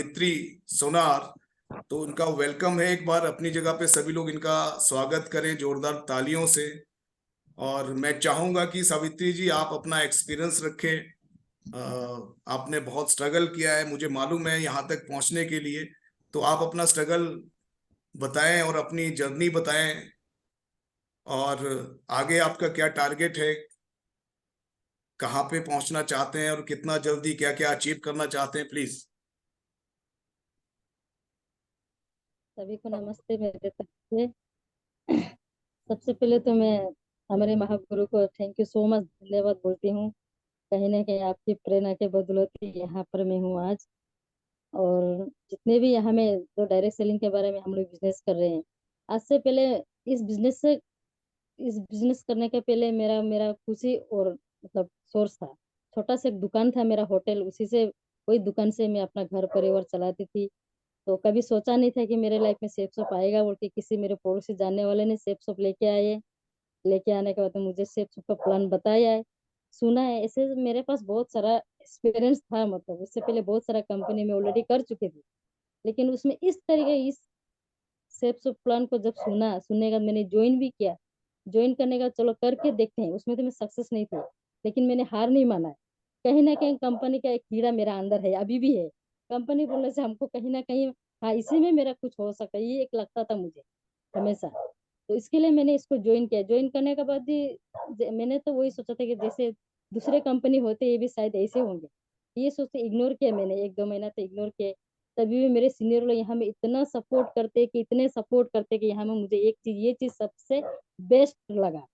सावित्री सोनार। तो उनका वेलकम है। एक बार अपनी जगह पे सभी लोग इनका स्वागत करें जोरदार तालियों से। और मैं चाहूंगा कि सावित्री जी आप अपना एक्सपीरियंस रखें। आपने बहुत स्ट्रगल किया है, मुझे मालूम है, यहाँ तक पहुंचने के लिए। तो आप अपना स्ट्रगल बताएं और अपनी जर्नी बताएं। और आगे आपका क्या टारगेट है, कहाँ पे पहुंचना चाहते हैं और कितना जल्दी क्या क्या अचीव करना चाहते हैं, प्लीज। सभी को नमस्ते मेरे तरफ से। सबसे पहले तो मैं हमारे महागुरु को थैंक यू सो मच धन्यवाद बोलती हूँ। कहीं ना कहीं आपकी प्रेरणा के बदौलत ही यहाँ पर मैं हूँ आज। और जितने भी यहाँ में जो डायरेक्ट सेलिंग के बारे में हम लोग बिजनेस कर रहे हैं, आज से पहले इस बिजनेस से इस बिजनेस करने के पहले मेरा मेरा कुछ ही और मतलब सोर्स था। छोटा सा एक दुकान था मेरा, होटल, उसी से वही दुकान से मैं अपना घर परिवार चलाती थी। तो कभी सोचा नहीं था कि मेरे लाइफ में सेफ शॉप आएगा, बोल के किसी मेरे पड़ोसी जानने वाले ने सेफ शॉप लेके आए। लेके आने के बाद में मुझे सेफ शॉप का प्लान बताया है, सुना है। ऐसे मेरे पास बहुत सारा एक्सपीरियंस था, मतलब उससे पहले बहुत सारा कंपनी में ऑलरेडी कर चुके थे। लेकिन उसमें इस तरीके इस सेफ शॉप प्लान को जब सुना, सुनने का मैंने ज्वाइन भी किया। ज्वाइन करने का चलो करके देखते हैं, उसमें तो मैं सक्सेस नहीं थी, लेकिन मैंने हार नहीं माना है। कहीं ना कहीं कंपनी का एक कीड़ा मेरा अंदर है, अभी भी है। कंपनी बोलने से हमको कहीं ना कहीं हाँ इसी में मेरा कुछ हो सकता है, ये एक लगता था मुझे हमेशा। तो इसके लिए मैंने इसको ज्वाइन किया। ज्वाइन करने के बाद ही मैंने तो वही सोचा था कि जैसे दूसरे कंपनी होते ये भी शायद ऐसे होंगे, ये सोच के इग्नोर किया मैंने। एक दो महीना तो इग्नोर किया। तभी भी मेरे सीनियर लोग यहाँ में इतना सपोर्ट करते कि इतने सपोर्ट करते कि यहाँ में मुझे एक चीज, ये चीज सबसे बेस्ट लगा।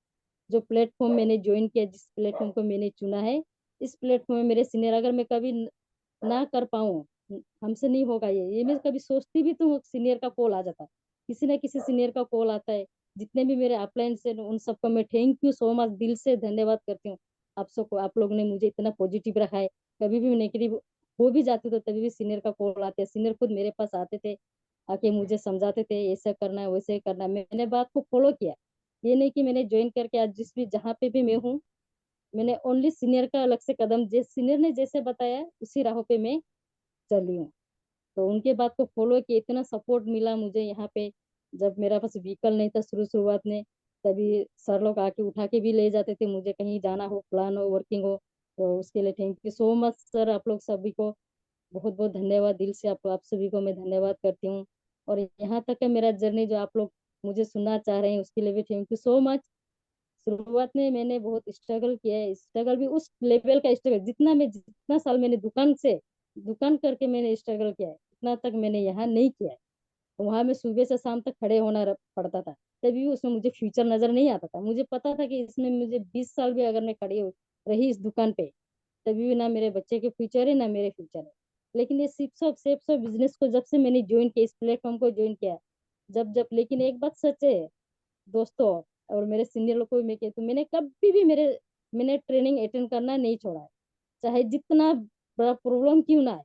जो प्लेटफॉर्म मैंने ज्वाइन किया, जिस प्लेटफॉर्म को मैंने चुना है, इस प्लेटफॉर्म में मेरे सीनियर, अगर मैं कभी ना कर पाऊँ, हमसे नहीं होगा ये मैं कभी सोचती भी तो सीनियर का कॉल आ जाता, किसी ना किसी सीनियर का कॉल आता है। जितने भी मेरे अपलाइन से उन सबको मैं थैंक यू सो मच दिल से धन्यवाद करती हूँ। आप सबको, आप लोग ने मुझे इतना पॉजिटिव रखा है। कभी भी नेगेटिव हो भी जाती तो तभी भी सीनियर का कॉल आते, सीनियर खुद मेरे पास आते थे, आके मुझे समझाते थे ऐसा करना है वैसे करना है। मैंने बात को फॉलो किया। ये नहीं कि मैंने ज्वाइन करके आज जिस भी जहाँ पे भी मैं हूँ, मैंने ओनली सीनियर का अलग से कदम, जिस सीनियर ने जैसे बताया उसी राह पे मैं चली हूँ। तो उनके बात को फॉलो किया, इतना सपोर्ट मिला मुझे यहाँ पे। जब मेरा पास व्हीकल नहीं था शुरुआत में, तभी सर लोग आके उठा के भी ले जाते थे मुझे, कहीं जाना हो, प्लान हो, वर्किंग हो। तो उसके लिए thank you so much sir, आप लोग सभी को बहुत बहुत धन्यवाद। दिल से आप सभी को मैं धन्यवाद करती हूँ। और यहाँ तक है मेरा जर्नी, जो आप लोग मुझे सुनना चाह रहे हैं, उसके लिए भी थैंक यू सो मच। शुरुआत में मैंने बहुत स्ट्रगल किया है, स्ट्रगल भी उस लेवल का स्ट्रगल जितना साल मैंने दुकान करके मैंने स्ट्रगल किया है, उतना तक मैंने यहाँ नहीं किया है। वहां में सुबह से शाम तक खड़े होना पड़ता था, तभी भी उसमें मुझे फ्यूचर नजर नहीं आता था। मुझे पता था कि इसमें मुझे 20 साल भी अगर मैं खड़ी रही इस दुकान पे, तभी भी ना मेरे बच्चे के फ्यूचर है ना मेरे फ्यूचर है। लेकिन ये सिर्फ बिजनेस को जब से मैंने ज्वाइन किया, इस प्लेटफॉर्म को ज्वाइन किया, जब जब लेकिन एक बात सच है दोस्तों, और मेरे सीनियर लोग को भी मैं कहती हूँ, मैंने कभी भी मैंने ट्रेनिंग अटेंड करना नहीं छोड़ा है, चाहे जितना बड़ा प्रॉब्लम क्यों ना है।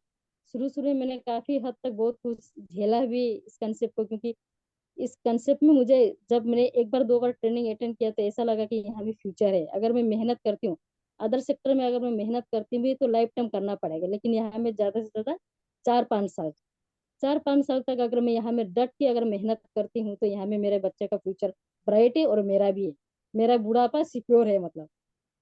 शुरू शुरू में मैंने काफी हद तक बहुत कुछ झेला भी इस कंसेप्ट को, क्योंकि इस कंसेप्ट में मुझे, जब मैंने एक बार दो बार ट्रेनिंग अटेंड किया, तो ऐसा लगा कि यहाँ भी फ्यूचर है अगर मैं मेहनत करती हूँ। अदर सेक्टर में अगर मैं मेहनत करती भी तो लाइफ टाइम करना पड़ेगा, लेकिन यहाँ में ज्यादा से ज्यादा 4-5 साल, 4-5 साल तक अगर मैं यहाँ में डट के अगर मेहनत करती हूँ, तो यहाँ में मेरे बच्चे का फ्यूचर ब्राइट है और मेरा भी है। मेरा बुढ़ापा सिक्योर है, मतलब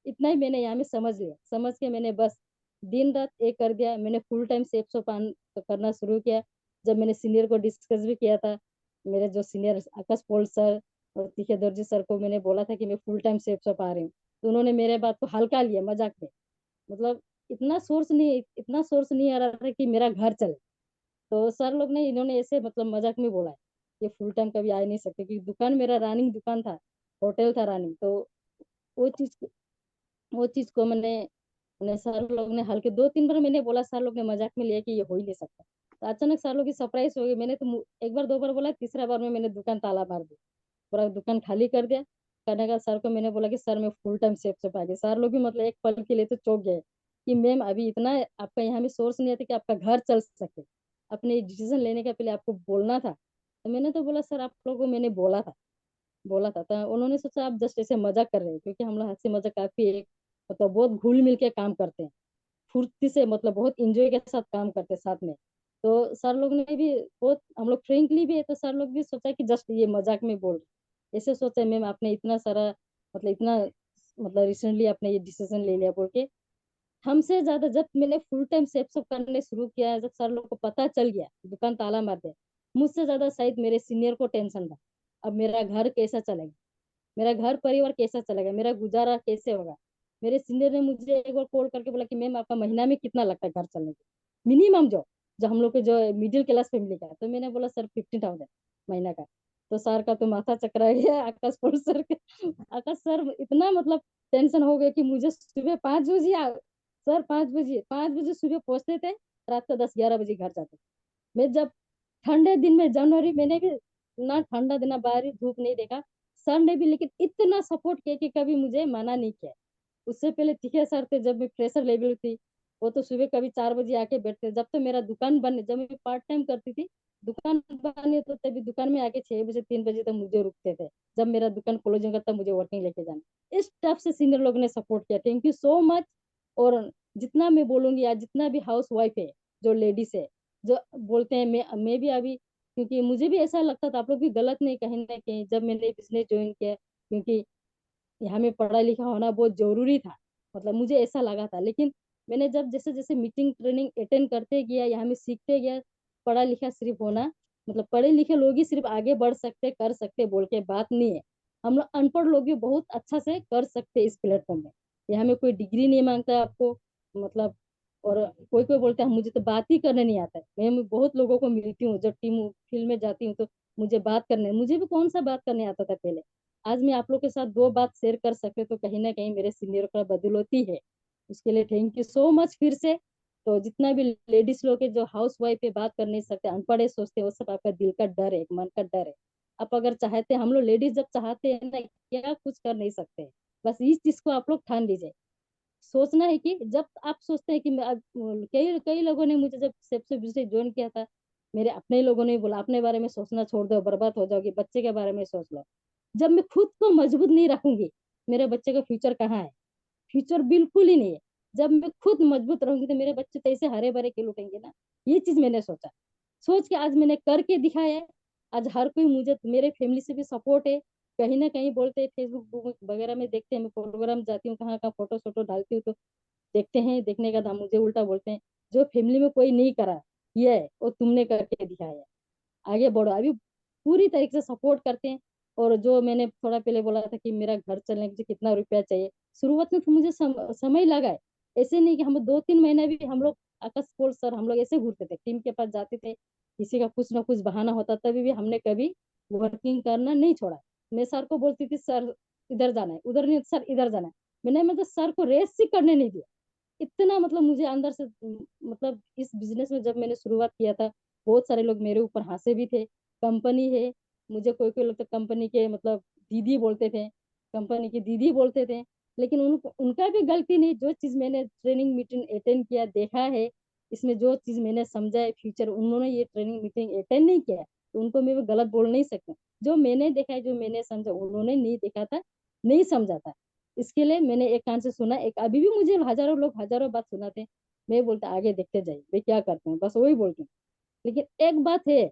इतना ही मैंने यहाँ में समझ लिया। समझ के मैंने बस दिन रात एक कर दिया, मैंने फुल टाइम सेफ सोपान करना शुरू किया। जब मैंने सीनियर को डिस्कस भी किया था, मेरे जो सीनियर आकाश पोल सर और तीखे दर्जी सर को मैंने बोला था कि मैं फुल टाइम सेफ सोपा रही हूँ, तो उन्होंने मेरे बात को हल्का लिया, मजाक में। मतलब इतना सोर्स नहीं आ रहा था कि मेरा घर चले। तो सर लोग ने, इन्होंने ऐसे मतलब मजाक में बोला है कि फुल टाइम कभी आ ही नहीं सकते, क्योंकि दुकान मेरा रनिंग दुकान था, होटल था रनिंग। तो वो चीज वो चीज को उन्हें सर लोग ने हल्के 2-3 बार मैंने बोला, सर लोग ने मजाक में लिया कि ये हो ही नहीं सकता। तो अचानक सर लोग की सरप्राइज हो गई। मैंने तो एक बार दो बार बोला, तीसरा बार में मैंने दुकान ताला मार दी, पूरा दुकान खाली कर दिया। करने का सर को मैंने बोला कि सर मैं फुल टाइम सेफ से पाएगी। सर लोग भी मतलब एक पल के लिए तो चौंक गए कि मैम अभी इतना आपका यहाँ में सोर्स नहीं आता कि आपका घर चल सके, अपने डिसीजन लेने का पहले आपको बोलना था। तो मैंने तो बोला सर आप लोगों को मैंने बोला था। तो उन्होंने सोचा आप जस्ट ऐसे मजाक कर रहे हैं, क्योंकि हम लोग हंसी मजाक काफी एक मतलब बहुत घुल मिल के काम करते हैं, फुर्ती से, मतलब बहुत इंजॉय के साथ काम करते हैं साथ में। तो सर लोग ने भी बहुत, हम लोग फ्रेंकली भी है तो सर लोग भी सोचा कि जस्ट ये मजाक में बोल रहे। ऐसे सोचा मैम आपने इतना सारा मतलब इतना मतलब रिसेंटली आपने ये डिसीजन ले लिया बोल के। हमसे ज्यादा जब मैंने फुल टाइम सेप सब करने शुरू किया, जब सर लोग को पता चल गया दुकान ताला मार दिया, मुझसे ज्यादा शायद मेरे सीनियर को टेंशन था। अब मेरा घर कैसा चलेगा, मेरा घर परिवार कैसा चलेगा, मेरा गुजारा कैसे होगा। मेरे सीनियर ने मुझे एक बार कॉल करके बोला कि मैम आपका महीना में कितना लगता है घर चलने के मिनिमम, जो जो हम लोग के जो मिडिल क्लास फैमिली का है। तो मैंने बोला सर 15,000 महीना का। तो सर का तो माथा चकरा गया, आकाश पौड़ सर के। आकाश सर इतना मतलब टेंशन हो गया कि मुझे सुबह 5 बजे सर 5 बजे सुबह पहुंचते थे, रात को 10-11 बजे घर जाते। मैं जब ठंडे दिन में जनवरी, मैंने भी ना ठंडा दिन ना बाहरी धूप नहीं देखा। सर ने भी लेकिन इतना सपोर्ट किया कि कभी मुझे मना नहीं किया। उससे पहले तीखे सर थे, जब मैं प्रेशर लेवल थी, वो तो सुबह कभी 4 बजे आके बैठते। जब तो मेरा दुकान बने, जब मैं पार्ट टाइम करती थी दुकान बने, तो तभी दुकान में आके 6 बजे 3 बजे तक मुझे रुकते थे। जब मेरा दुकान क्लोज होगा तब मुझे वर्किंग लेके जाना। इस टफ से सीनियर लोगों ने सपोर्ट किया, थैंक यू सो मच। और जितना मैं बोलूंगी आज, जितना भी हाउस वाइफ है, जो लेडीज है, जो बोलते हैं, मैं भी अभी, क्योंकि मुझे भी ऐसा लगता था, आप लोग भी गलत नहीं कहीं ना कहीं, जब मैंने बिजनेस ज्वाइन किया, क्योंकि यहाँ में पढ़ा लिखा होना बहुत जरूरी था, मतलब मुझे ऐसा लगा था। लेकिन मैंने जब जैसे जैसे मीटिंग ट्रेनिंग अटेंड करते गया, यहाँ में सीखते गया, पढ़ा लिखा सिर्फ होना, मतलब पढ़े लिखे लोग ही सिर्फ आगे बढ़ सकते कर सकते बोल के बात नहीं है। हम लोग अनपढ़ लोग भी बहुत अच्छा से कर सकते इस प्लेटफॉर्म में। यहाँ में कोई डिग्री नहीं मांगता है आपको, मतलब। और कोई कोई बोलता है मुझे तो बात ही करने नहीं आता है। मैं बहुत लोगों को मिलती हूँ, जब टीम फील्ड में जाती हूँ तो मुझे बात करने, मुझे भी कौन सा बात करने आता था पहले। आज मैं आप लोग के साथ दो बात शेयर कर सकते, तो कहीं ना कहीं मेरे सीनियर का बदौलती है। उसके लिए थैंक यू सो मच फिर से। तो जितना भी लेडीज लोग है जो हाउस वाइफ पे बात कर नहीं सकते, अनपढ़ है, सोचते हैं, वो सब आपका दिल का डर है, मन का डर है। आप अगर चाहते हैं, हम लोग लेडीज जब चाहते हैं ना, क्या कुछ कर नहीं सकते। बस इस चीज को आप लोग ठान लीजिए। सोचना है कि जब आप सोचते हैं कि कई कई लोगों ने मुझे जब सबसे बिजनेस ज्वाइन किया था, मेरे अपने ही लोगों ने बोला अपने बारे में सोचना छोड़ दो, बर्बाद हो जाओगी, बच्चे के बारे में सोच लो। जब मैं खुद को मजबूत नहीं रखूंगी, मेरे बच्चे का फ्यूचर कहाँ है? फ्यूचर बिल्कुल ही नहीं है। जब मैं खुद मजबूत रहूंगी तो मेरे बच्चे तो ऐसे हरे भरे के लुटेंगे ना। ये चीज मैंने सोचा, सोच के आज मैंने करके दिखाया है। आज हर कोई मुझे, मेरे फैमिली से भी सपोर्ट है। कहीं ना कहीं बोलते हैं, फेसबुक वगैरह में देखते हैं, मैं प्रोग्राम जाती हूँ, कहाँ कहाँ फोटो सोटो डालती हूँ, तो देखते हैं, देखने का दाम मुझे उल्टा बोलते हैं, जो फैमिली में कोई नहीं करा ये है वो तुमने करके दिखाया है, आगे बढ़ो। अभी पूरी तरीके से सपोर्ट करते हैं। और जो मैंने थोड़ा पहले बोला था कि मेरा घर चलने के लिए कितना रुपया चाहिए, शुरुआत में तो मुझे समय लगा है। ऐसे नहीं कि हम 2-3 महीने भी हम लोग, आकाश कोल सर, हम लोग ऐसे घूरते थे, टीम के पास जाते थे, किसी का कुछ ना कुछ बहाना होता, तभी भी हमने कभी वर्किंग करना नहीं छोड़ा। मैं सर को बोलती थी सर इधर जाना है, उधर नहीं सर इधर जाना है। मैंने मतलब सर को रेस ही करने नहीं दिया। इतना मतलब मुझे अंदर से मतलब इस बिजनेस में जब मैंने शुरुआत किया था, बहुत सारे लोग मेरे ऊपर हंसे भी थे। कंपनी है, मुझे कोई कोई लोग तो कंपनी के मतलब दीदी बोलते थे, कंपनी की दीदी बोलते थे। लेकिन उनका भी गलती नहीं, जो चीज मैंने ट्रेनिंग मीटिंग अटेंड किया देखा है, इसमें जो चीज मैंने समझा है फ्यूचर, उन्होंने ये ट्रेनिंग मीटिंग अटेंड नहीं किया है, तो उनको मैं गलत बोल नहीं सकता। जो मैंने देखा है, जो मैंने समझा, उन्होंने नहीं देखा था, नहीं समझा था। इसके लिए मैंने एक कान से सुना, एक अभी भी मुझे हजारों लोग हजारों बात सुनाते हैं। मैं बोलता आगे देखते जाइए मैं क्या करते हैं, बस वही बोलती हूँ। लेकिन एक बात है,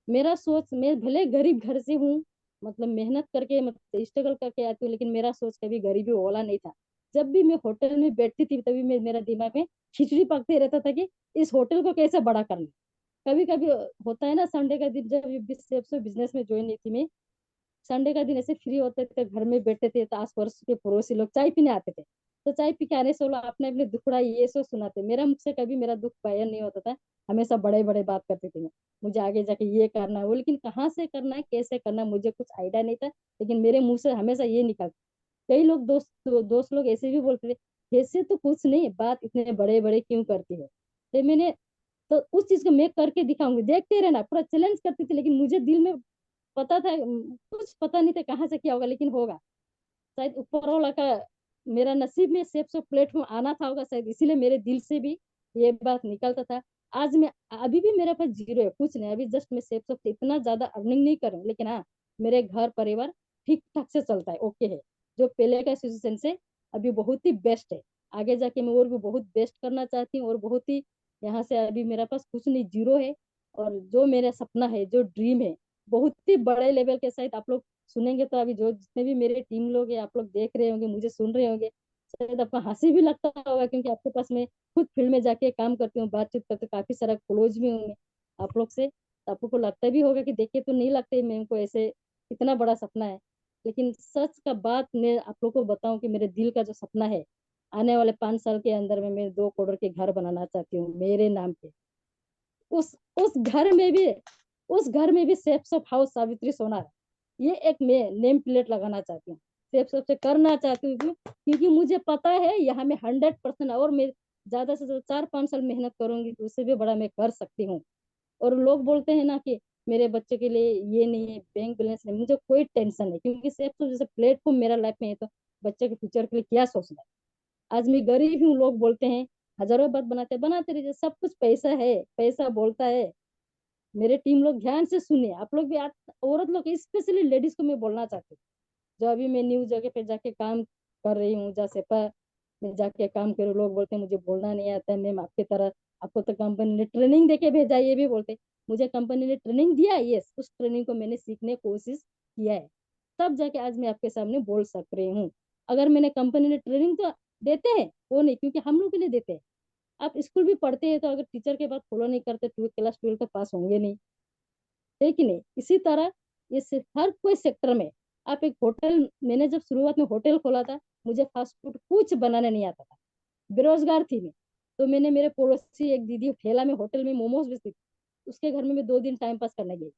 मेरा सोच, मैं भले गरीब घर से हूँ, मतलब मेहनत करके मतलब स्ट्रगल करके आती हूँ, लेकिन मेरा सोच कभी गरीबी वाला नहीं था। जब भी मैं होटल में बैठती थी, तभी मेरा दिमाग में खिचड़ी पकते रहता था कि इस होटल को कैसे बड़ा करना। कभी कभी होता है ना, संडे का दिन, जब बिजनेस में ज्वाइन नहीं थी मैं, संडे का दिन ऐसे फ्री होते थे, घर में बैठते थे, तो आस पड़ोस के पड़ोसी लोग चाय पीने आते थे, तो चाय पी के आने से वो लोग अपने अपने दुखड़ा ये सब सुनाते। मेरा मुझसे कभी मेरा दुख बयान नहीं होता था, हमेशा बड़े बड़े बात करते थे मैं, मुझे आगे जाके ये करना है वो, लेकिन कहाँ से करना है कैसे करना है मुझे कुछ आइडिया नहीं था। लेकिन मेरे मुंह से हमेशा ये निकलता। कई लोग दोस्त लोग ऐसे भी बोलते थे, ऐसे तो कुछ नहीं, बात इतने बड़े बड़े क्यों करती है। तो मैंने, तो उस चीज को मैं करके दिखाऊंगी, देखते रहना, पूरा चैलेंज करती थी। लेकिन मुझे दिल में पता था, कुछ पता नहीं था कहाँ से क्या होगा, लेकिन होगा। शायद ऊपर वाला का, मेरा नसीब में सेफ से प्लेटफॉर्म आना था होगा शायद, इसीलिए मेरे दिल से भी ये बात निकलता था। आज मैं, अभी भी मेरे पास जीरो है, कुछ नहीं, अभी जस्ट मैं सेफ से इतना ज्यादा अर्निंग नहीं करूँ, लेकिन हाँ, मेरे घर परिवार ठीक ठाक से चलता है, ओके है। जो पहले का सिचुएशन से अभी बहुत ही बेस्ट है। आगे जाके मैं और भी बहुत बेस्ट करना चाहती हूँ, और बहुत ही यहाँ से अभी मेरे पास कुछ नहीं, जीरो है। और जो मेरा सपना है, जो ड्रीम है, बहुत ही बड़े लेवल के साथ आप लोग सुनेंगे तो अभी जो जितने भी मेरे टीम लोग हैं, आप लोग देख रहे होंगे, मुझे सुन रहे होंगे, शायद आपको हंसी भी लगता होगा, क्योंकि आपके पास मैं खुद फील्ड में जाके काम करती हूँ, बातचीत करती हूँ, काफी सारा क्लोज भी हूँ मैं आप लोग से। तो आप लोग को लगता भी होगा कि देखे तो नहीं लगते मेरे को ऐसे इतना बड़ा सपना है। लेकिन सच का बात मैं आप लोग को बताऊं कि मेरे दिल का जो सपना है, आने वाले 5 साल के अंदर में मैं 2 करोड़ के घर बनाना चाहती हूँ मेरे नाम पे। उस उस घर में भी उस घर में भी सेफ ऑफ हाउस सावित्री सोनार, ये एक मैं नेम प्लेट लगाना चाहती हूँ। सेफ ऑफ से करना चाहती हूँ क्योंकि मुझे पता है यहाँ में 100%, और मैं ज्यादा से ज्यादा 4-5 साल मेहनत करूंगी तो उससे भी बड़ा मैं कर सकती हूँ। और लोग बोलते हैं ना कि मेरे बच्चे के लिए ये नहीं है, बैंक बैलेंस नहीं, मुझे कोई टेंशन नहीं, क्योंकि सेफ जैसे प्लेटफॉर्म मेरा लाइफ में है तो बच्चे के फ्यूचर के लिए क्या सोचना है। आज मैं गरीब हूँ, लोग बोलते हैं हजारों बात बनाते बनाते रहिए, सब कुछ पैसा है, पैसा बोलता है। मेरे टीम लोग ध्यान से सुनिए, आप लोग भी, औरत लोग स्पेशली लेडीज को मैं बोलना चाहती हूँ, जो अभी मैं न्यू जगह पे जाके काम कर रही हूँ, जैसे पर मैं जाके काम करूँ, लोग बोलते हैं मुझे बोलना नहीं आता है मैम आपकी तरह, आपको तो कंपनी ने ट्रेनिंग देके भेजा है, ये भी बोलते हैं। मुझे कंपनी ने ट्रेनिंग दिया है, यस, उस ट्रेनिंग को मैंने सीखने की कोशिश किया है, तब जाके आज मैं आपके सामने बोल सक रही हूँ। अगर मैंने कंपनी ने ट्रेनिंग तो देते हैं वो नहीं, क्योंकि हम लोग के लिए देते हैं। आप स्कूल भी पढ़ते हैं तो अगर टीचर के बात फॉलो नहीं करते, क्लास 12 तो पास होंगे नहीं, है कि नहीं। इसी तरह ये हर कोई सेक्टर में, आप एक होटल, मैंने जब शुरुआत में होटल खोला था, मुझे फास्ट फूड कुछ बनाने नहीं आता था, बेरोजगार थी मैं। तो मैंने, मेरे पड़ोसी एक दीदी ठेला में होटल में मोमोज बेचती थी, उसके घर में मैं 2 दिन टाइम पास करने गई।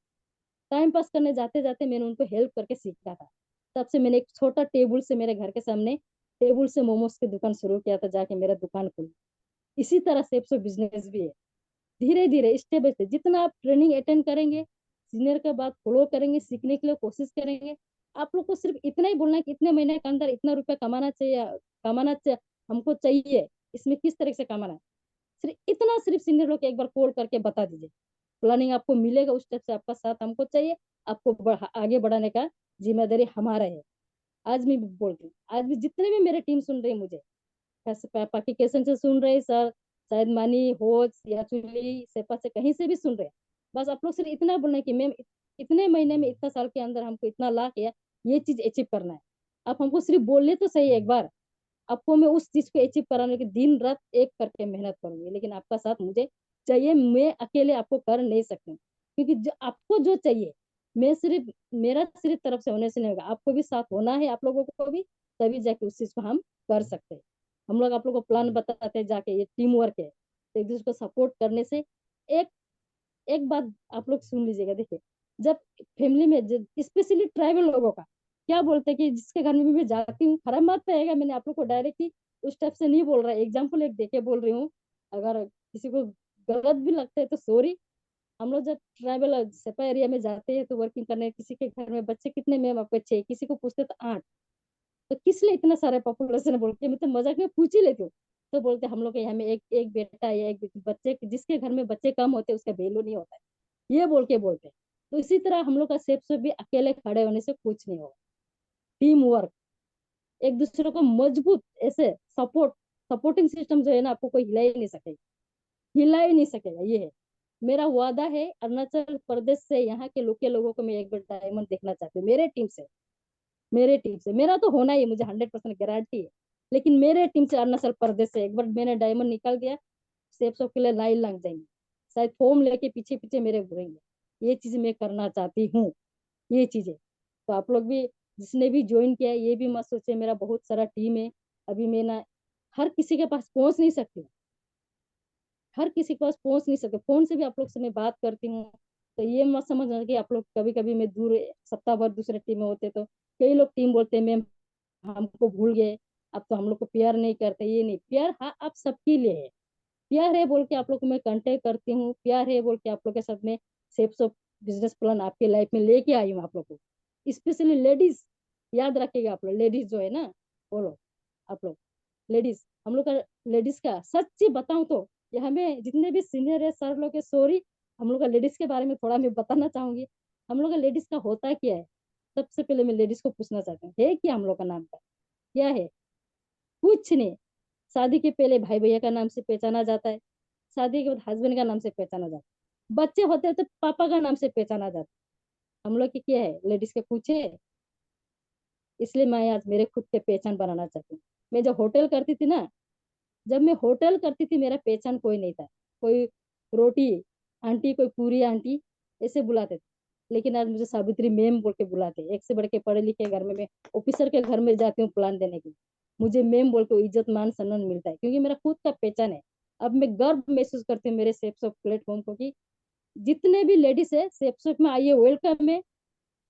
टाइम पास करने जाते जाते मैंने उनको हेल्प करके सीखा था। तब से मैंने एक छोटा टेबल से, मेरे घर के सामने टेबल से मोमोज की दुकान शुरू किया था, जाके मेरा दुकान खुली। इसी तरह से बिजनेस भी है, धीरे धीरे स्टेप बाय स्टेप, जितना आप ट्रेनिंग अटेंड करेंगे, सीनियर के बाद फॉलो करेंगे, सीखने के लिए कोशिश करेंगे। आप लोग को सिर्फ इतना ही बोलना है कि इतने महीने के अंदर इतना रुपया कमाना चाहिए, हमको चाहिए, इसमें किस तरह से कमाना है, सिर्फ इतना, सिर्फ सीनियर लोग एक बार कॉल करके बता दीजिए, प्लानिंग आपको मिलेगा, उस टाइप से आपका साथ हमको चाहिए, आपको आगे बढ़ाने का जिम्मेदारी हमारा है। आज मैं भी बोलती हूँ, आज भी जितने भी मेरे टीम सुन रहे हैं मुझे, पापा कैसे से सुन रहे हैं सर, शायद मानी होच या चुली सेपा से कहीं से भी सुन रहे हैं, बस आप लोग सिर्फ इतना बोलना है कि मैम इतने महीने में, इतना साल के अंदर हमको इतना लाख या ये चीज अचीव करना है। आप हमको सिर्फ बोलिए तो सही एक बार, आपको मैं उस चीज को अचीव कराने के दिन रात एक करके मेहनत करूंगी, लेकिन आपका साथ मुझे चाहिए, मैं अकेले आपको कर नहीं सकती हूँ। क्योंकि जो आपको जो चाहिए, मैं सिर्फ, मेरा सिर्फ तरफ से होने से नहीं होगा, आपको भी साथ होना है, आप लोगों को भी, तभी जाके उस चीज को हम कर सकते हैं। हम लोग आप लोग को प्लान बताते हैं जाके, ये टीम वर्क है, तो एक दूसरे को सपोर्ट करने से। एक एक बात आप लोग सुन लीजिएगा, देखिए, जब फैमिली में, स्पेशली ट्राइबल लोगों का, क्या बोलते हैं कि जिसके घर में भी मैं जाती हूँ, खराब मत पाएगा, मैंने आप लोग को डायरेक्टली उस टाइप से नहीं बोल रहा है, एग्जाम्पल एक देके बोल रही हूँ, अगर किसी को गलत भी लगता है तो सॉरी। हम लोग जब ट्राइबल सेपा एरिया में जाते हैं तो वर्किंग करने, किसी के घर में बच्चे कितने में, आपको 6, किसी को पूछते तो 8, तो किस लिए इतना सारा पॉपुलेशन है बोल के, मैं तो मजाक में पूछ ही लेती हूँ। तो बोलते हम लोग के यहाँ में एक एक बेटा या एक बच्चे, जिसके घर में बच्चे कम होते उसका वैल्यू नहीं होता है, ये बोल के बोलते हैं। तो इसी तरह हम लोग का सेफ भी अकेले खड़े होने से कुछ नहीं होगा। टीम वर्क, एक दूसरे को मजबूत ऐसे सपोर्टिंग सिस्टम जो है ना, आपको कोई हिला ही नहीं सकेगा, हिला ही नहीं सकेगा, ये है मेरा वादा है। अरुणाचल प्रदेश से यहाँ के लोगों को मैं एक बार डायमंड देखना चाहती हूँ, मेरे टीम से मेरा तो होना ही है, मुझे 100% गारंटी है। लेकिन मेरे टीम से, अरुणाचल प्रदेश से एक बार मैंने डायमंड निकल गया, सेफ सब के लिए लाइन लग जाएंगे, शायद फॉर्म लेके पीछे पीछे मेरे घूरेंगे। ये चीज मैं करना चाहती हूँ, ये चीजें। तो आप लोग भी, जिसने भी ज्वाइन किया है, ये भी मत सोचे मेरा बहुत सारा टीम है, अभी मैं ना हर किसी के पास पहुंच नहीं सकती, हर किसी के पास पहुंच नहीं सकते, फोन से भी आप लोग से मैं बात करती हूँ। तो ये मत समझना कि आप लोग, कभी कभी मैं दूर, सप्ताह भर दूसरे टीम में होते तो कई लोग टीम बोलते हैं मैम हमको भूल गए, अब तो हम लोग को प्यार नहीं करते, ये नहीं, प्यार हाँ आप सबके लिए है। प्यार है बोल के आप लोग को मैं कांटेक्ट करती हूँ, प्यार है बोल के आप लोग के साथ में सेप्स ऑफ बिजनेस प्लान आपके लाइफ में लेके आई हूँ आप लोग को, स्पेशली लेडीज। याद रखिएगा आप लोग, लेडीज जो है ना, बोलो आप लोग, लेडीज, हम लोग का, लेडीज का सच्ची बताऊं तो, यहाँ में जितने भी सीनियर है सर लोग के, सॉरी, हम लोग का लेडीज के बारे में थोड़ा मैं बताना चाहूंगी। हम लोग का लेडीज का होता क्या है, सबसे पहले मैं लेडीज को पूछना चाहती हूँ, है क्या हम लोग का नाम का, क्या है, कुछ नहीं। शादी के पहले भाई भैया का नाम से पहचाना जाता है, शादी के बाद हस्बैंड का नाम से पहचाना जाता है, बच्चे होते हैं तो पापा का नाम से पहचाना जाता है। हम लोग की क्या है, लेडीज के कुछ है। इसलिए मैं आज मेरे खुद के पहचान बनाना चाहती हूँ। मैं जब होटल करती थी ना, जब मैं होटल करती थी, मेरा पहचान कोई नहीं था। कोई रोटी आंटी, कोई पूरी आंटी, ऐसे बुलाते थे। लेकिन आज मुझे सावित्री मैम बोल के बुलाते हैं। एक से बढ़ के पढ़े लिखे घर में, मैं ऑफिसर के घर में जाती हूँ प्लान देने के लिए, मुझे मैम बोल के इज्जत मान सम्मान मिलता है, क्योंकि मेरा खुद का पहचान है। अब मैं गर्व महसूस करती हूँ मेरे सेफ ऑफ प्लेटफॉर्म को, कि जितने भी लेडीज है सेफ ऑफ में आइए, वेलकम है।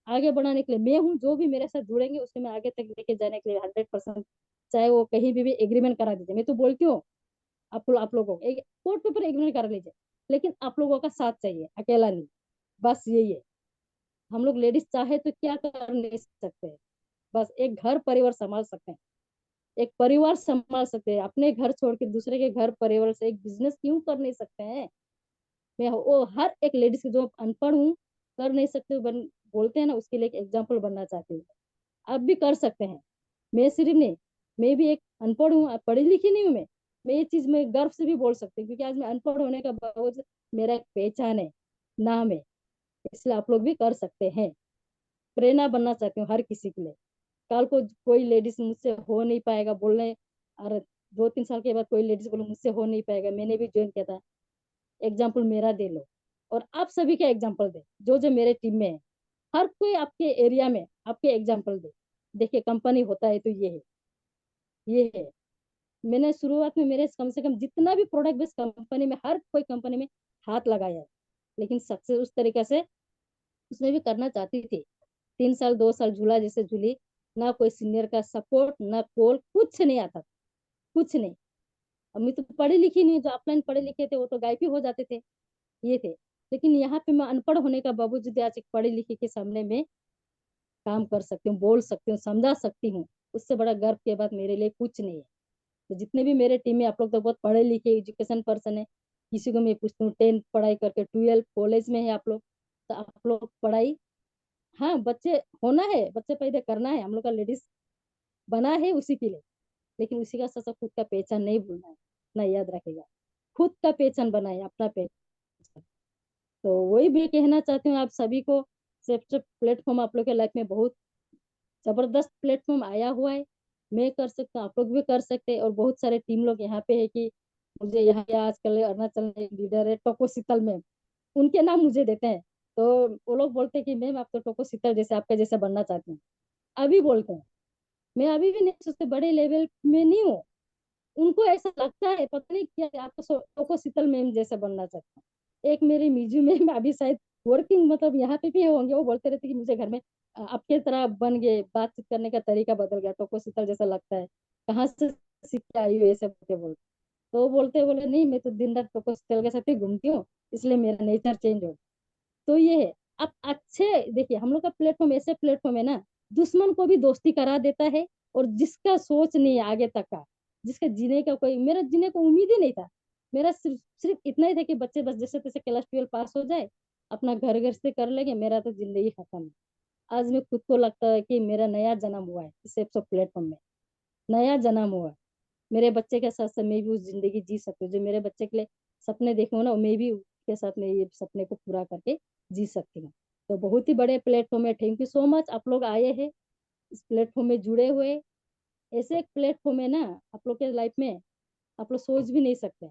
आगे बढ़ाने के लिए मैं हूँ, जो भी मेरे साथ जुड़ेंगे उसके मैं आगे तक लेके जाने के लिए 100%, चाहे वो कहीं भी एग्रीमेंट करा दीजिए। मैं तो बोलती हूँ आप लोगों को एक कोर्ट पेपर एग्रीमेंट कर लीजिए, लेकिन आप लोगों का साथ चाहिए, अकेला नहीं। बस यही है। हम लोग लेडीज चाहे तो क्या कर नहीं सकते हैं, बस एक घर परिवार संभाल सकते हैं। एक परिवार संभाल सकते हैं, अपने घर छोड़ के दूसरे के घर परिवार से एक बिजनेस क्यों कर नहीं सकते हैं। मैं वो हर एक लेडीज की, जो अनपढ़ हूँ, कर नहीं सकते बोलते हैं ना, उसके लिए एक एग्जाम्पल बनना चाहती हूँ। आप भी कर सकते हैं। मैं सिर्फ नहीं, मैं भी एक अनपढ़ हूँ, पढ़ी लिखी नहीं हूँ मैं ये चीज मैं गर्व से भी बोल सकती हूँ, क्योंकि आज मैं अनपढ़ होने का बावजूद मेरा एक पहचान है, नाम है। इसलिए आप लोग भी कर सकते हैं। प्रेरणा बनना चाहती हूँ हर किसी के लिए। कल को कोई लेडीज मुझसे हो नहीं पाएगा बोलने, और 2-3 साल के बाद कोई लेडीज बोले मुझसे हो नहीं पाएगा, मैंने भी ज्वाइन किया था, एग्जाम्पल मेरा दे लो। और आप सभी का एग्जाम्पल दे, जो जो मेरे टीम में है, हर कोई आपके एरिया में आपके एग्जाम्पल दे। देखिए कंपनी होता है तो ये है। मैंने शुरुआत में मेरे कम से कम जितना भी प्रोडक्ट बेस्ड कंपनी में, हर कोई कंपनी में हाथ लगाया है, लेकिन सक्सेस उस तरीके से उसमें भी करना चाहती थी। 3 साल 2 साल झूला जैसे झूली, ना कोई सीनियर का सपोर्ट, ना कॉल, कुछ नहीं आता, कुछ नहीं। अब मैं तो पढ़ी लिखी नहीं, जो ऑफलाइन पढ़े लिखे थे वो तो गायब ही हो जाते थे, ये थे। लेकिन यहाँ पे मैं अनपढ़ होने का बावजूद आज एक पढ़ी लिखी के सामने में काम कर सकती हूँ, बोल सकती हूँ, समझा सकती हूँ। उससे बड़ा गर्व के बाद मेरे लिए कुछ नहीं है। तो जितने भी मेरे टीम में, आप लोग तो बहुत पढ़े लिखे एजुकेशन पर्सन है। किसी को मैं पूछती हूँ 10th पढ़ाई करके 12 कॉलेज में है आप लोग, तो आप लोग पढ़ाई, हाँ बच्चे होना है, बच्चे पैदा करना है, हम लोग का लेडीज बना है उसी के लिए। लेकिन उसी का साथ साथ खुद का पहचान नहीं भूलना है, ना, याद रखेगा। खुद का पहचान बनाए, अपना पहचान। तो वही भी कहना चाहती हूँ आप सभी को। सिर्फ प्लेटफॉर्म आप लोग के लाइफ में बहुत जबरदस्त प्लेटफॉर्म आया हुआ है। मैं कर सकता हूँ, आप लोग भी कर सकते हैं। और बहुत सारे टीम लोग यहाँ पे है कि मुझे यहाँ आजकल अरुणाचल में एक लीडर है टोको शीतल मैम, उनके नाम मुझे देते हैं। तो वो लोग बोलते हैं कि मैम आप तो टोको शीतल जैसे आपका जैसा बनना चाहती हैं, अभी बोलते हैं। मैं अभी भी नहीं सोचते, बड़े लेवल में नहीं हूँ। उनको ऐसा लगता है, पता नहीं क्या, आपको टोको शीतल मैम जैसा बनना चाहता हूँ। एक मेरी मीजू मैम अभी शायद वर्किंग, मतलब यहाँ पे भी होंगे, वो बोलते रहते कि मुझे घर में आपके तरह बन गए, बातचीत करने का तरीका बदल गया, टोको शीतल जैसा लगता है, कहाँ से सीख के आई हो, ऐसे बोलते। तो वो बोलते बोले नहीं, मैं तो दिन रात टोको शीतल के साथ ही घूमती हूँ, इसलिए मेरा नेचर चेंज हो। तो ये है। अब अच्छे, देखिए हम लोग का प्लेटफॉर्म ऐसे प्लेटफॉर्म है ना, दुश्मन को भी दोस्ती करा देता है। और जिसका सोच नहीं है आगे तक का, जिसका जीने का कोई, मेरा जीने को उम्मीद ही नहीं था। मेरा सिर्फ सिर्फ इतना ही था कि बच्चे बस जैसे तैसे क्लास 12 पास हो जाए, अपना घर घर से कर लेंगे, मेरा तो जिंदगी खत्म है। आज मैं खुद को लगता है कि मेरा नया जन्म हुआ है इस सब प्लेटफॉर्म में, नया जन्म हुआ है। मेरे बच्चे के साथ साथ मैं भी उस जिंदगी जी सकती हूँ, जो मेरे बच्चे के लिए सपने देखे हो ना, मैं भी उसके साथ में ये सपने को पूरा करके जी सकती हूँ। तो बहुत ही बड़े प्लेटफॉर्म है। थैंक यू सो मच, आप लोग आए हैं, इस प्लेटफॉर्म में जुड़े हुए। ऐसे एक प्लेटफॉर्म है ना आप लोग के लाइफ में, आप लोग सोच भी नहीं सकते।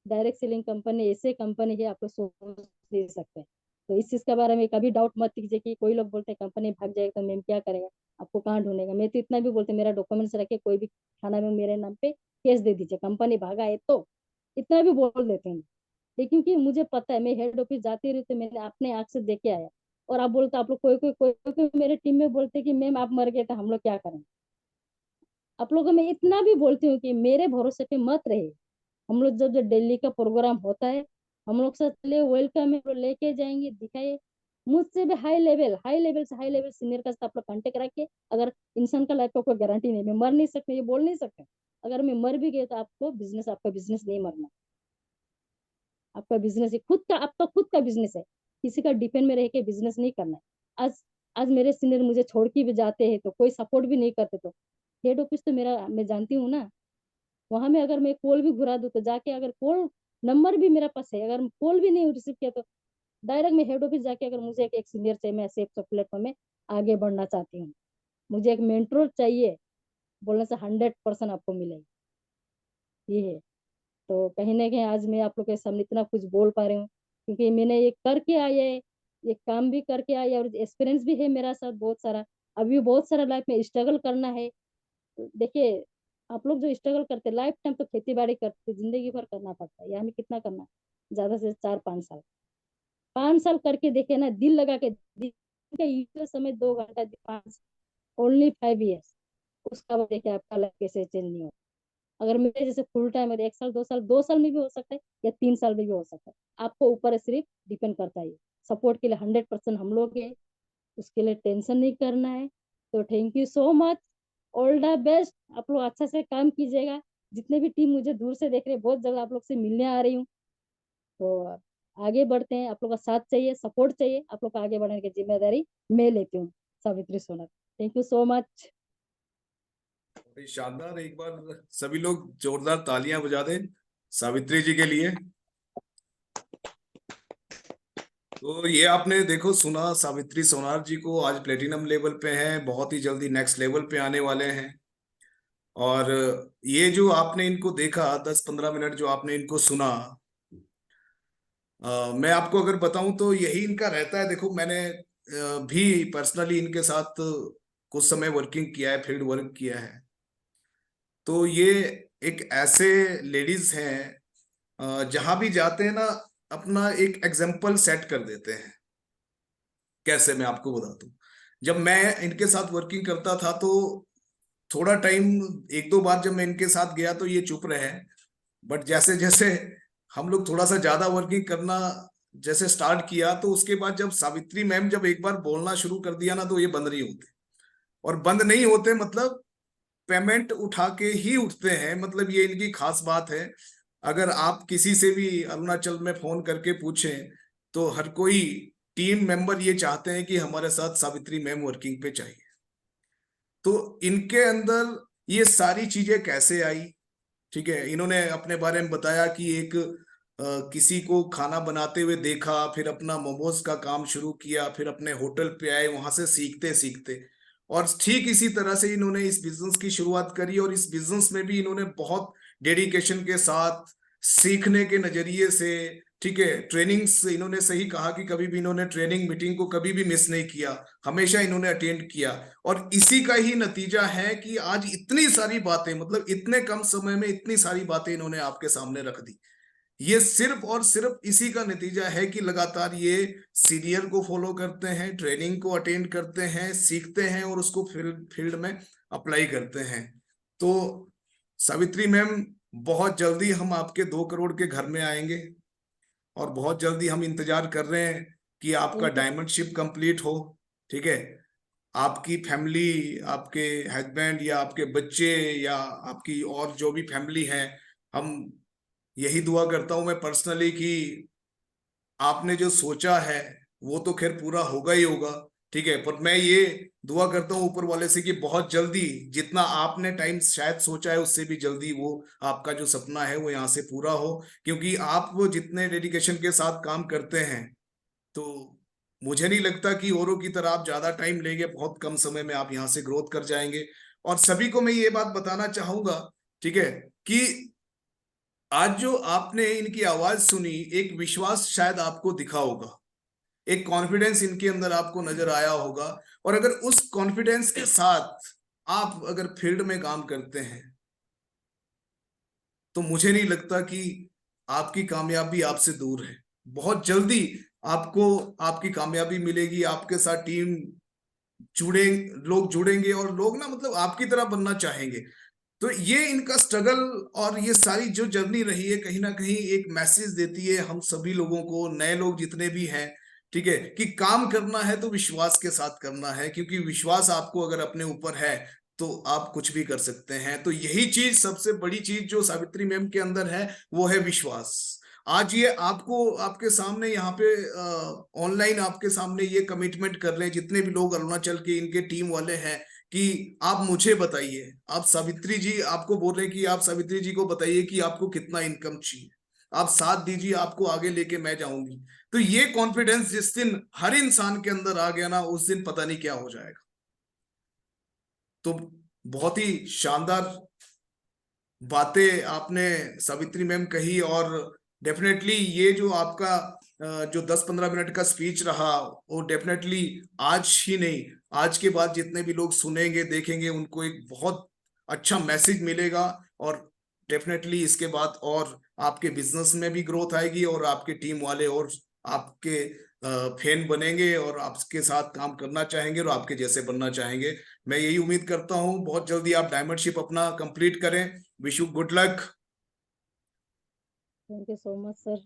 डायरेक्ट सेलिंग कंपनी ऐसे कंपनी है, आप लोग सोच नहीं सकते। तो इस चीज के बारे में कभी डाउट मत कीजिए कि कोई लोग बोलते हैं कंपनी भाग जाएगा तो मैम क्या करेगा, आपको कहाँ ढूंढेगा। मैं तो इतना भी बोलते, मेरा डॉक्यूमेंट्स रखे, कोई भी थाना में मेरे नाम पे केस दे दीजिए, कंपनी भागा है तो, इतना भी बोल देते हैं। लेकिन कि मुझे पता है, मैं हेड ऑफिस जाती रही तो मैंने अपने आंख से देखे आया। और आप बोलते, आप लोग कोई मेरे टीम में बोलते कि मैम आप मर गए तो हम लोग क्या करें। आप लोगों को मैं इतना भी बोलती हूँ कि मेरे भरोसे पे मत रहे। हम लोग जब जब दिल्ली का प्रोग्राम होता है, हम लोग से चले वेलकम है, लेके जाएंगे, दिखाइए। मुझसे भी हाई लेवल से हाई लेवल सीनियर का साथ आप लोग कांटेक्ट रखे। अगर इंसान का लाइफ का कोई गारंटी नहीं, मैं मर नहीं सकते, ये बोल नहीं सकते। अगर मैं मर भी गई तो आपको बिजनेस, आपका बिजनेस नहीं मरना। आपका बिजनेस है खुद का, आपका खुद का बिजनेस है। किसी का डिपेंड में रह के बिजनेस नहीं करना है। आज आज मेरे सीनियर मुझे छोड़ के भी जाते हैं तो कोई सपोर्ट भी नहीं करते, तो हेड ऑफिस तो मेरा, मैं जानती हूँ ना, वहां में अगर मैं कॉल भी घुरा दूं तो जाके अगर कॉल नंबर भी मेरे पास है, अगर कॉल भी नहीं रिसीव किया तो डायरेक्ट मैं हेड ऑफिस जाके, अगर मुझे एक सीनियर चाहिए, मैं ऐसे प्लेटफॉर्म में आगे बढ़ना चाहती हूँ, मुझे एक मेंटोर चाहिए, बोलने से 100% आपको मिलेगा। ये है। तो कहीं ना कहीं आज मैं आप लोग के सामने इतना कुछ बोल पा रही हूँ, क्योंकि मैंने ये करके आया है, ये काम भी करके आया है, और एक्सपीरियंस भी है मेरा साथ बहुत सारा। अभी बहुत सारा लाइफ में स्ट्रगल करना है। तो देखिए, आप लोग जो स्ट्रगल करते लाइफ टाइम, तो खेती बाड़ी करते जिंदगी भर करना पड़ता है, या हमें कितना करना है, ज्यादा से 4-5 साल, 5 साल करके देखे ना, दिल लगा के, दिन का यूजुअल समय 2 घंटा, 5 ओनली 5 years, उसका बाद देखिए आपका लाइफ कैसे चेंज नहीं हो। अगर मेरे जैसे फुल टाइम है, 1 साल 2 साल, 2 साल में भी हो सकता है, या 3 साल में भी हो सकता है, आपको ऊपर सिर्फ डिपेंड करता है। सपोर्ट के लिए 100% हम लोग है, उसके लिए टेंशन नहीं करना है। तो thank you so much, all the best, आप लोग अच्छा से काम कीजिएगा। जितने भी टीम मुझे दूर से देख रहे हैं, बहुत जगह आप लोग से मिलने आ रही हूँ, तो आगे बढ़ते हैं। आप लोग का साथ चाहिए, सपोर्ट चाहिए, आप लोग का आगे बढ़ने की जिम्मेदारी मैं लेती हूँ, Savitri Sonal. Thank you so much. शानदार, एक बार सभी लोग जोरदार तालियां बजा दें सावित्री जी के लिए। तो ये आपने देखो सुना, सावित्री सोनार जी को आज प्लेटिनम लेवल पे हैं, बहुत ही जल्दी नेक्स्ट लेवल पे आने वाले हैं। और ये जो आपने इनको देखा, 10-15 मिनट जो आपने इनको सुना, मैं आपको अगर बताऊं तो यही इनका रहता है। देखो मैंने भी पर्सनली इनके साथ कुछ समय वर्किंग किया है, फील्ड वर्क किया है। तो ये एक ऐसे लेडीज हैं, जहां भी जाते हैं ना, अपना एक एग्जाम्पल सेट कर देते हैं। कैसे, मैं आपको बता दूं, जब मैं इनके साथ वर्किंग करता था तो थोड़ा टाइम, 1-2 बार जब मैं इनके साथ गया तो ये चुप रहे। बट जैसे जैसे हम लोग थोड़ा सा ज्यादा वर्किंग करना जैसे स्टार्ट किया, तो उसके बाद जब सावित्री मैम जब एक बार बोलना शुरू कर दिया ना, तो ये बंद नहीं होते। और बंद नहीं होते मतलब पेमेंट उठा के ही उठते हैं, मतलब ये इनकी खास बात है। अगर आप किसी से भी अरुणाचल में फोन करके पूछें, तो हर कोई टीम मेंबर ये चाहते हैं कि हमारे साथ सावित्री मैम वर्किंग पे चाहिए। तो इनके अंदर ये सारी चीजें कैसे आई, ठीक है। इन्होंने अपने बारे में बताया कि एक किसी को खाना बनाते हुए देखा, फिर अपना मोमोज का काम शुरू किया, फिर अपने होटल पे आए, वहां से सीखते सीखते, और ठीक इसी तरह से इन्होंने इस बिजनेस की शुरुआत करी। और इस बिजनेस में भी इन्होंने बहुत डेडिकेशन के साथ, सीखने के नजरिए से, ठीक है, ट्रेनिंग्स, इन्होंने सही कहा कि कभी भी इन्होंने ट्रेनिंग मीटिंग को कभी भी मिस नहीं किया, हमेशा इन्होंने अटेंड किया। और इसी का ही नतीजा है कि आज इतनी सारी बातें, मतलब इतने कम समय में इतनी सारी बातें इन्होंने आपके सामने रख दी। ये सिर्फ और सिर्फ इसी का नतीजा है कि लगातार ये सीनियर को फॉलो करते हैं, ट्रेनिंग को अटेंड करते हैं, सीखते हैं, और उसको फील्ड फील्ड में अप्लाई करते हैं। तो सावित्री मैम, बहुत जल्दी हम आपके 2 करोड़ के घर में आएंगे, और बहुत जल्दी हम इंतजार कर रहे हैं कि आपका थैंक यू। डायमंडशिप कंप्लीट हो, ठीक है। आपकी फैमिली, आपके हस्बैंड या आपके बच्चे या आपकी और जो भी फैमिली है, हम यही दुआ करता हूं मैं पर्सनली कि आपने जो सोचा है वो तो खैर पूरा होगा ही होगा, ठीक है। पर मैं ये दुआ करता हूँ ऊपर वाले से कि बहुत जल्दी, जितना आपने टाइम शायद सोचा है उससे भी जल्दी, वो आपका जो सपना है वो यहाँ से पूरा हो। क्योंकि आप वो जितने डेडिकेशन के साथ काम करते हैं, तो मुझे नहीं लगता कि औरों की तरह आप ज्यादा टाइम लेंगे, बहुत कम समय में आप यहाँ से ग्रोथ कर जाएंगे। और सभी को मैं ये बात बताना चाहूंगा, ठीक है, कि आज जो आपने इनकी आवाज सुनी, एक विश्वास शायद आपको दिखा होगा, एक कॉन्फिडेंस इनके अंदर आपको नजर आया होगा। और अगर उस कॉन्फिडेंस के साथ आप अगर फील्ड में काम करते हैं, तो मुझे नहीं लगता कि आपकी कामयाबी आपसे दूर है। बहुत जल्दी आपको आपकी कामयाबी मिलेगी, आपके साथ टीम जुड़े, लोग जुड़ेंगे, और लोग ना मतलब आपकी तरह बनना चाहेंगे। तो ये इनका स्ट्रगल और ये सारी जो जर्नी रही है, कहीं ना कहीं एक मैसेज देती है हम सभी लोगों को, नए लोग जितने भी हैं, ठीक है, कि काम करना है तो विश्वास के साथ करना है। क्योंकि विश्वास आपको अगर अपने ऊपर है, तो आप कुछ भी कर सकते हैं। तो यही चीज, सबसे बड़ी चीज जो सावित्री मैम के अंदर है, वो है विश्वास। आज ये आपको, आपके सामने यहाँ पे ऑनलाइन आपके सामने ये कमिटमेंट कर रहे हैं, जितने भी लोग अरुणाचल के इनके टीम वाले हैं, कि आप मुझे बताइए, आप सावित्री जी, आपको बोल रहे हैं कि आप सावित्री जी को बताइए कि आपको कितना इनकम चाहिए। आप साथ दीजिए, आपको आगे लेके मैं जाऊंगी। तो ये कॉन्फिडेंस जिस दिन हर इंसान के अंदर आ गया ना, उस दिन पता नहीं क्या हो जाएगा। तो बहुत ही शानदार बातें आपने सावित्री मैम कही, और डेफिनेटली ये जो आपका जो 10-15 मिनट का स्पीच रहा, वो डेफिनेटली आज ही नहीं, आज के बाद जितने भी लोग सुनेंगे देखेंगे उनको एक बहुत अच्छा मैसेज मिलेगा। और डेफिनेटली इसके बाद और आपके बिजनेस में भी ग्रोथ आएगी, और आपके टीम वाले और आपके फैन बनेंगे, और आपके साथ काम करना चाहेंगे, और आपके जैसे बनना चाहेंगे। मैं यही उम्मीद करता हूँ बहुत जल्दी आप डायमंडशिप अपना कंप्लीट करें। Wish you good luck. Thank you so much sir.